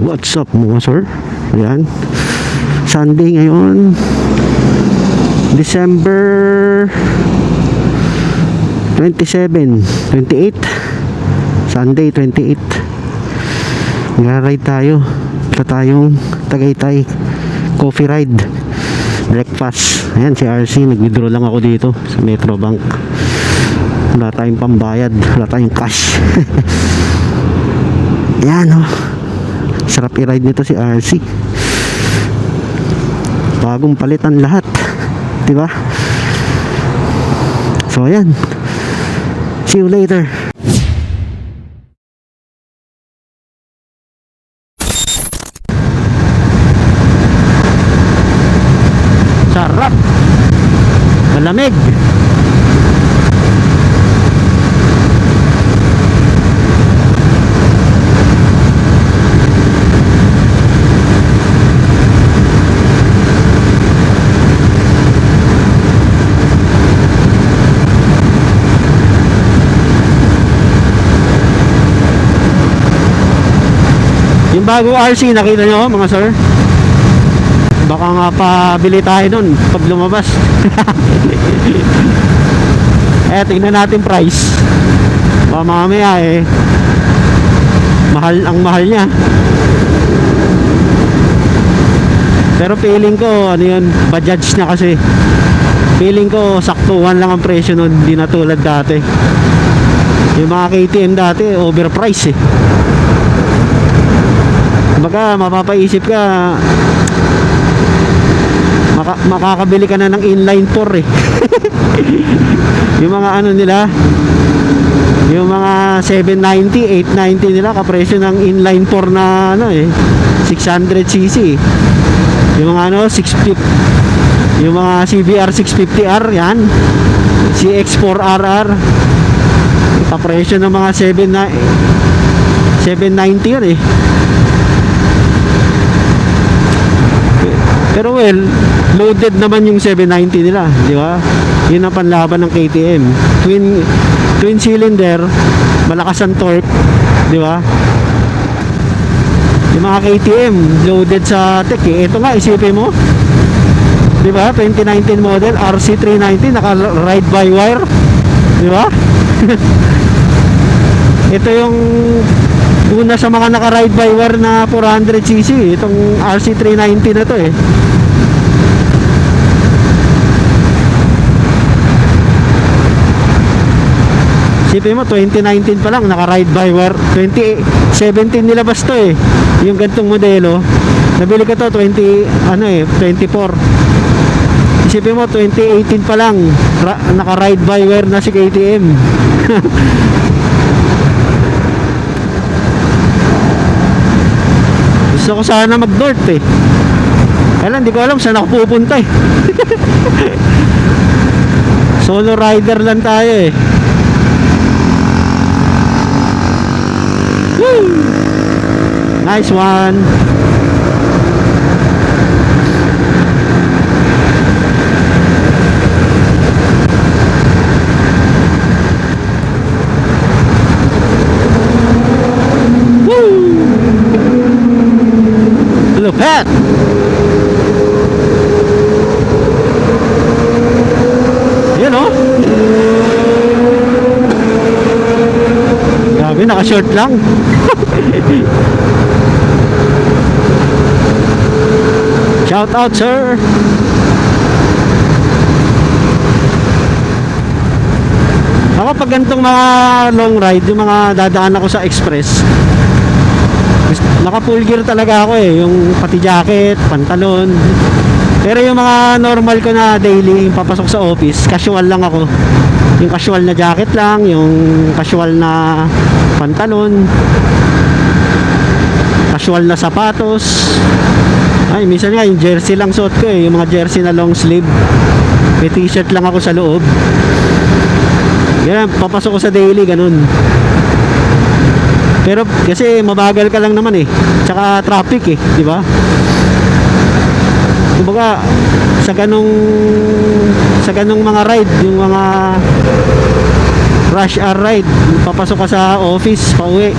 What's up mga sir? Ayan, Sunday ngayon, December 27, 28, Sunday 28. Nag-ride tayo. Ito tayong Tagaytay coffee ride, breakfast. Ayan si RC, nag-withdraw lang ako dito sa Metrobank. Wala tayong pambayad, wala tayong cash. Ayan oh, sarap i-ride nito si RC. Bagong palitan lahat, diba? So ayan, see you later. Sarap, malamig. Yung bago RC, nakita nyo mga sir? Baka nga pabili tayo nun pag lumabas. Eh, tingnan natin price. Baka mamaya mahal, ang mahal niya. Pero feeling ko ano yun, Bajaj na kasi. Feeling ko saktuhan lang ang presyo nun, hindi na tulad dati. Yung mga KTM dati overpriced Baka mapapaisip ka, makakabili ka na ng inline 4 Yung mga ano nila, yung mga 790, 890 nila kapresyo ng inline 4 na ano 600cc. Yung mga ano 650, yung mga CBR 650R yan, CX4RR kapresyo ng mga 790 yun Pero well, loaded naman yung 790 nila, di ba? Yun ang panlaban ng KTM. Twin cylinder, malakas ang torque, di ba? Yung mga KTM loaded sa tech Ito nga, isipin mo, di ba? 2019 model RC390, naka ride by wire, di ba? Ito yung una sa mga naka ride by wire na 400cc, itong RC390 na to Sipin mo, 2019 pa lang naka ride by wire. 2017 nilabas to yung gantong modelo. Nabili ko to 24. Isipin mo, 2018 pa lang naka ride by wire na si KTM. Gusto ko sana mag-north Kaya lang, di ko alam saan ako pupunta Solo rider lang tayo Woo! Nice one. Lupet. Yan grabe, naka-short lang. Shout out sir. Ako pag ganitong mga long ride, yung mga dadaan ako sa express, naka full gear talaga ako yung pati jacket, pantalon. Pero yung mga normal ko na daily, yung papasok sa office, casual lang ako. Yung casual na jacket lang, yung casual na pantalon, casual na sapatos. Ay, minsan nga yung jersey lang suot ko yung mga jersey na long sleeve. May t-shirt lang ako sa loob. Yan, papasok ko sa daily, ganun. Pero kasi mabagal ka lang naman tsaka traffic di ba? Kumbaga sa ganung mga ride, yung mga rush hour ride, papasok ka sa office, pauwi,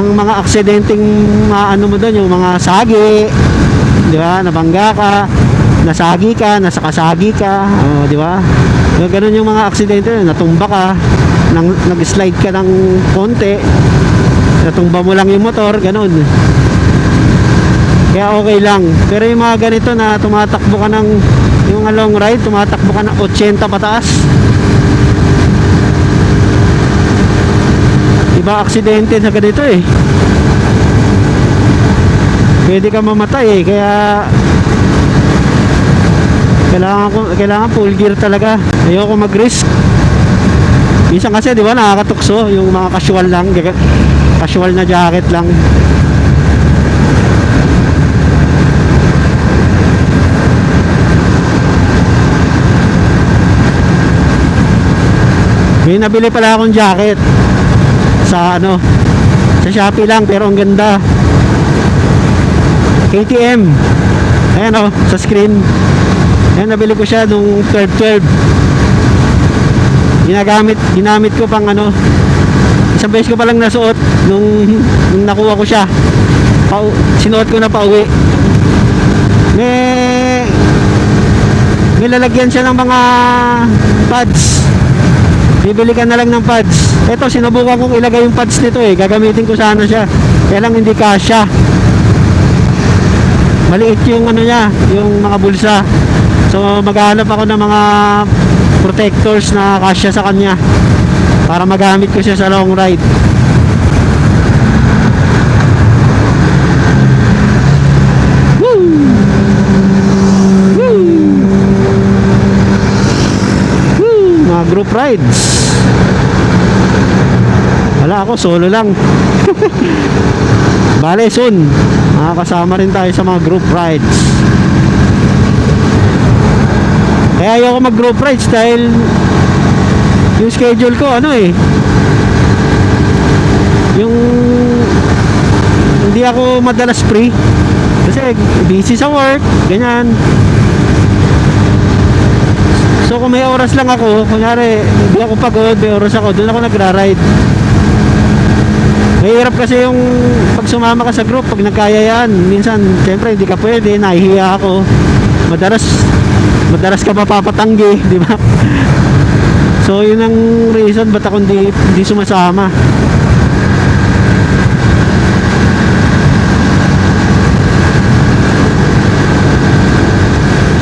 ang mga aksidenteng ano mo doon, yung mga sagi, di ba, nabangga ka, nasagi ka, nasakasagi ka, di ba? Ganun yung mga aksidente, natumba ka, nag-slide ka ng konti, natumba mo lang yung motor, ganun. Kaya okay lang. Pero yung mga ganito na tumatakbo ka ng yung mga long ride, tumatakbo ka ng 80 pataas, iba aksidente sa ganito eh. Pwede ka mamatay eh. Kaya kailangan full gear talaga. Ayoko mag-risk. Minsan kasi di ba nakakatukso yung mga casual lang, casual na jacket lang. May nabili pala akong jacket sa sa Shopee lang, pero ang ganda. KTM. Ayan sa screen. Ayan, nabili ko siya nung 12. Ginamit ko pang isang beses ko palang nasuot nung nakuha ko siya. Sinuot ko na pa uwi. May lalagyan siya ng mga pads. Bibili ka na lang ng pads. Ito, sinubukan kong ilagay yung pads nito eh. Gagamitin ko sana siya. Kaya lang hindi kasya. Maliit yung niya, yung mga bulsa. So maghahanap ako ng mga protectors na kasya sa kanya para magamit ko siya sa long ride. Woo! Woo! Woo! Mga group rides. Wala, ako solo lang. Bale soon makakasama rin tayo sa mga group rides. Kaya ayoko mag group rides dahil yung schedule ko yung hindi ako madalas free kasi busy sa work, ganyan. So kung may oras lang ako, kunyari hindi ako pagod, may oras ako, doon ako nagra-ride. Mahirap kasi yung pag sumama ka sa group, pag nagkaya yan, minsan siyempre hindi ka pwede, nahihiya ako. Madalas ka mapapatanggi, di ba? So yun ang reason ba't ako hindi sumasama.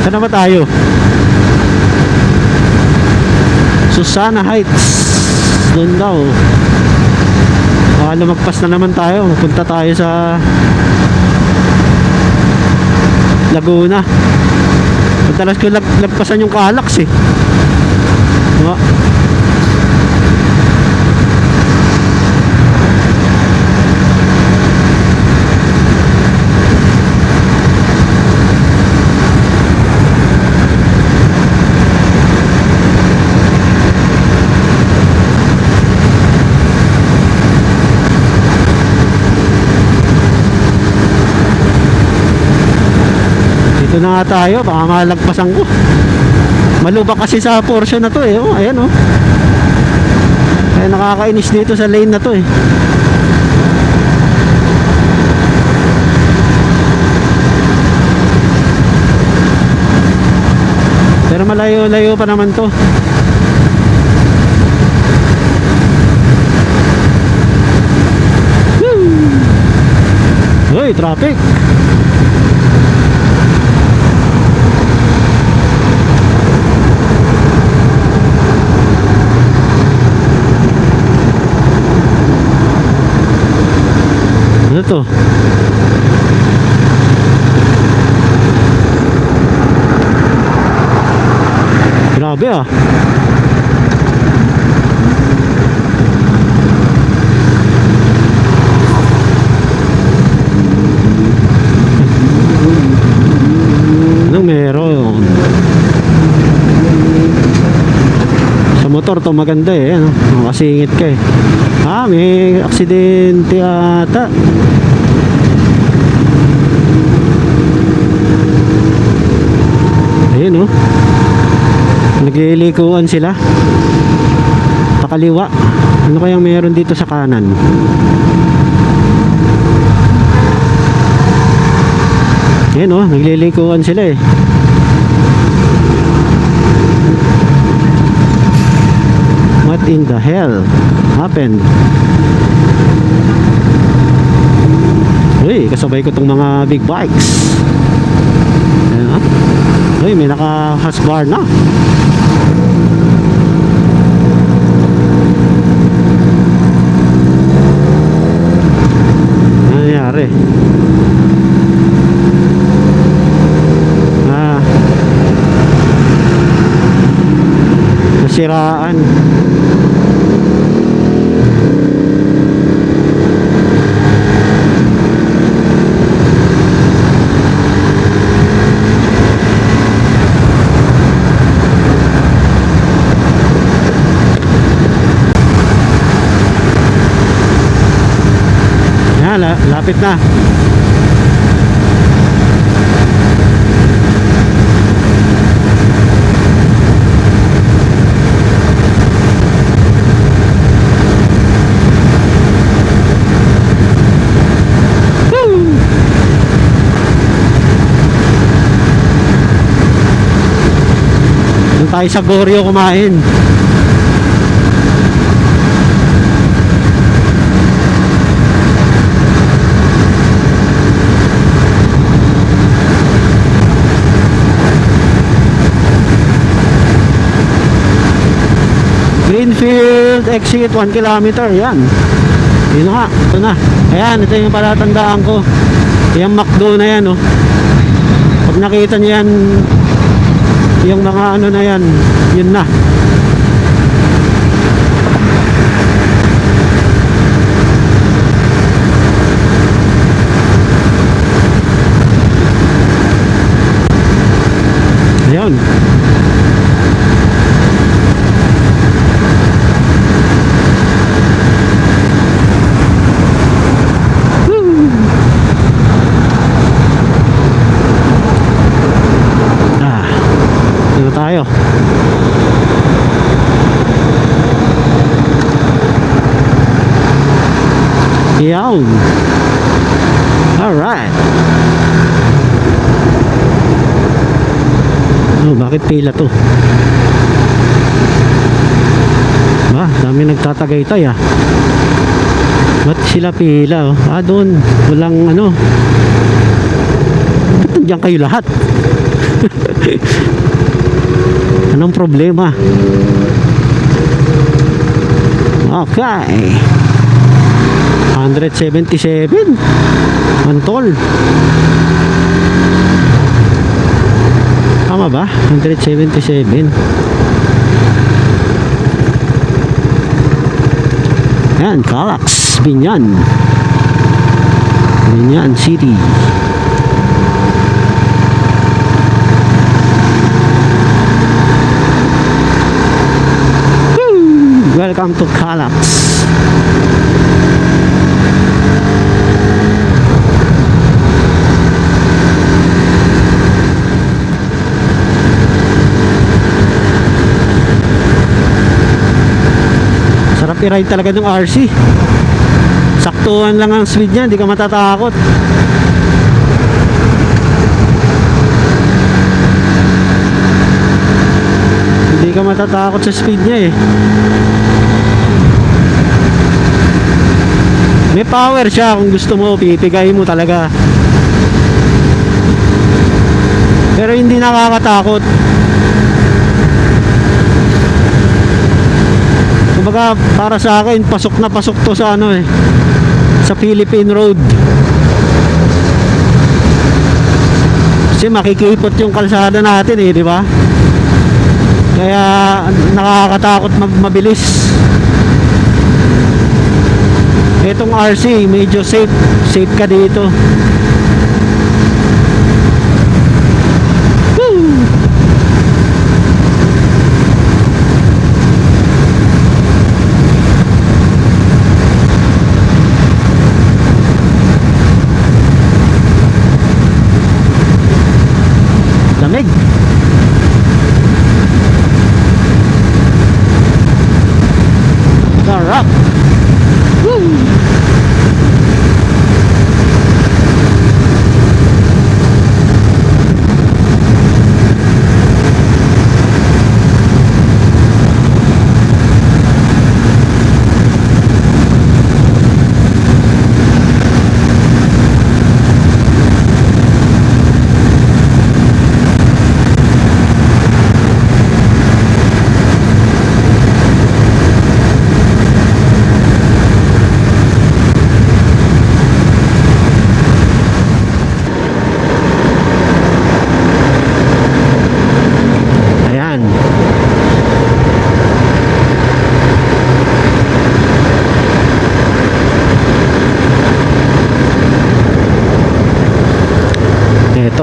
Saan ba tayo? Susana Heights. Doon daw. Lumagpas na naman tayo. Punta tayo sa Laguna. Madalas ko lagpasan yung Calax eh. Diba? Dito na nga tayo, baka malagpasan ko. Malubak kasi sa portion na to eh. Ayan Kaya nakakainis dito sa lane na to eh. Pero malayo-layo pa naman to. Uy, traffic. Ano to? Grabe ah. Anong meron? Sa motor to maganda eh, makasingit ka eh. May aksidente ata. Ayun naglilikuan sila pakaliwa. Ano kayang meron dito sa kanan? Yan oh, naglilikuan sila eh. What in the hell happened? Uy, kasabay ko tong mga big bikes. Ayan ha. Uy, may naka-hasbar na. Ano nangyari? Nasiraan. Lapit na. Doon tayo sa Goryeo kumain. Greenfield exit 1 kilometer. Yan. Yun nga. Ito na. Ayan. Ito yung palatandaan ko. Yung McDo na yan oh. Pag nakita nyo yan, yung mga ano na yan, yun na. Ayun. Tayo. Yawn. Alright. Oh, bakit pila to? Ba, dami nagtatagaytay ah. Ba't sila pila oh? Ah, doon. Walang ano. Ba't nandiyan kayo lahat? Anong problema? Okay. 177 Antol. Tama ba? 177. Yan, Calax, Binyan City. Welcome to Calax. Sarap i-ride talaga ng RC. Saktuhan lang ang speed niya, hindi ka matatakot. Hindi ka matatakot sa speed niya eh. May power siya kung gusto mo, pipigay mo talaga. Pero hindi nakakatakot. Kumbaga para sa akin, pasok na pasok to sa ano eh, sa Philippine Road. Kasi makikipot yung kalsada natin eh, di ba? Kaya nakakatakot mabilis. Itong RC medyo safe ka dito. Woo! Lamig. Sarap. Woo!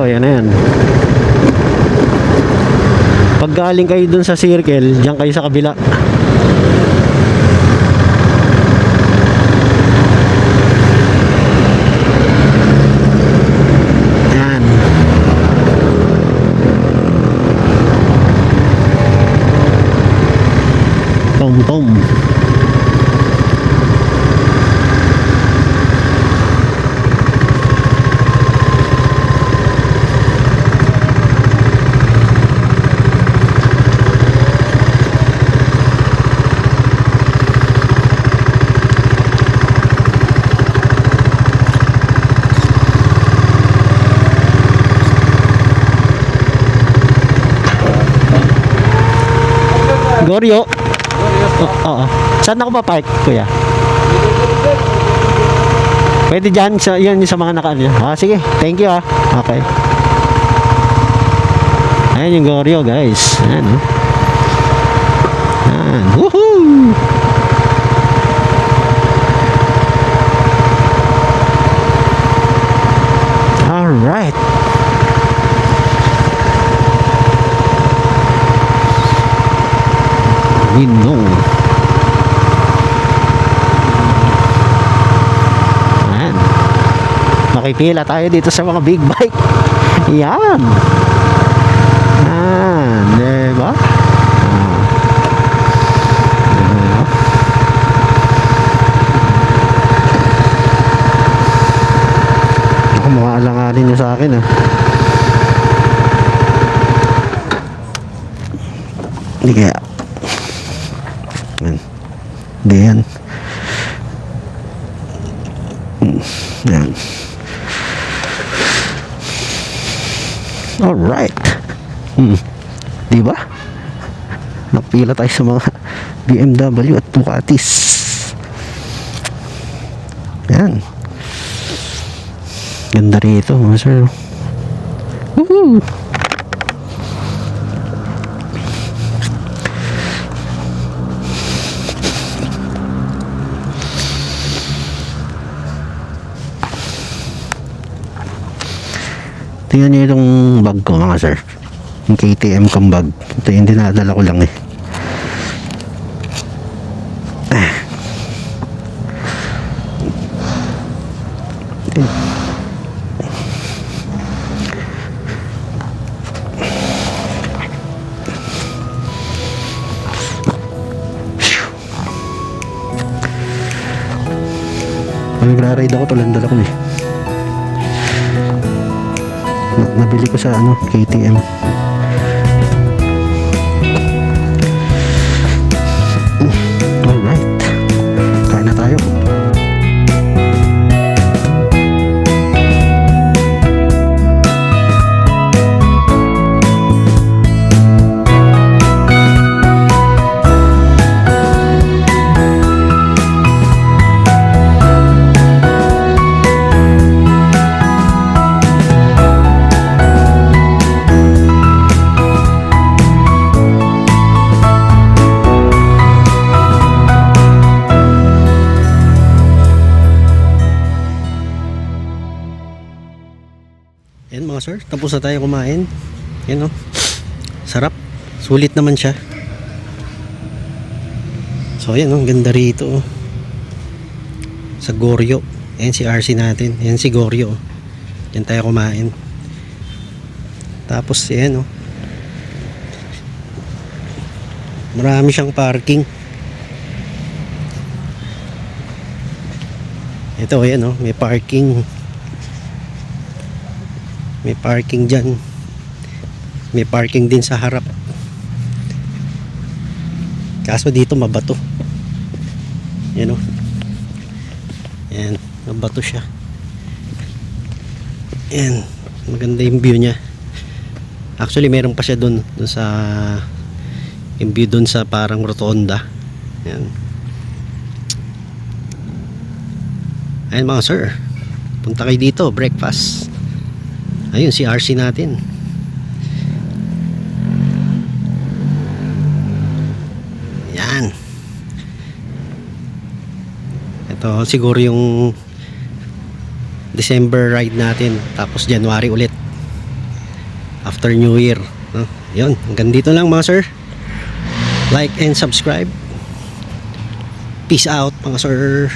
ito, yan na yan. Pag galing kayo dun sa circle, diyan kayo sa kabila. Yan. Tom. Goryo. Oo. Saan ako pa-park, kuya? Pwede dyan, yan sa mga nakaan niya. Sige, thank you Okay. Ayan yung Goryo, guys. Ayan, Ayan. Woohoo! Alright. We know. Ayan. Makipila tayo dito sa mga big bike. Yan. Yan. Diba? Ako mga alanganin nyo sa akin Hindi kaya. Hindi yan. Yan. Alright. Diba? Nakpila tayo sa mga BMW at Ducatis. Yan. Ganda rito mga sir. Woohoo! Tingnan nyo itong bag ko mga sir. Yung KTM kang bag. Ito yung dinadala ko lang Pag nagra-ride ako, tulandala ko nabili ko sa KTM. Alright, kain na tayo. Yan mga sir, tapos na tayo kumain. Yan sarap, sulit naman siya. So yan ganda rito sa Goryo. Yan si RC natin, yan si Goryo. Yan tayo kumain. Tapos yan marami siyang parking. Ito yan may parking. May parking dyan. May parking din sa harap. Kaso dito mabato. Yan Yan, mabato siya. Yan, maganda yung view niya. Actually meron pa siya dun sa yung view dun sa parang rotonda. Yan. Ayan mga sir, punta kayo dito, breakfast. Ayun si RC natin. Yan. Ito siguro yung December ride natin, tapos January ulit. after New Year, no? Yun, hanggang dito lang mga sir. Like and subscribe. Peace out mga sir.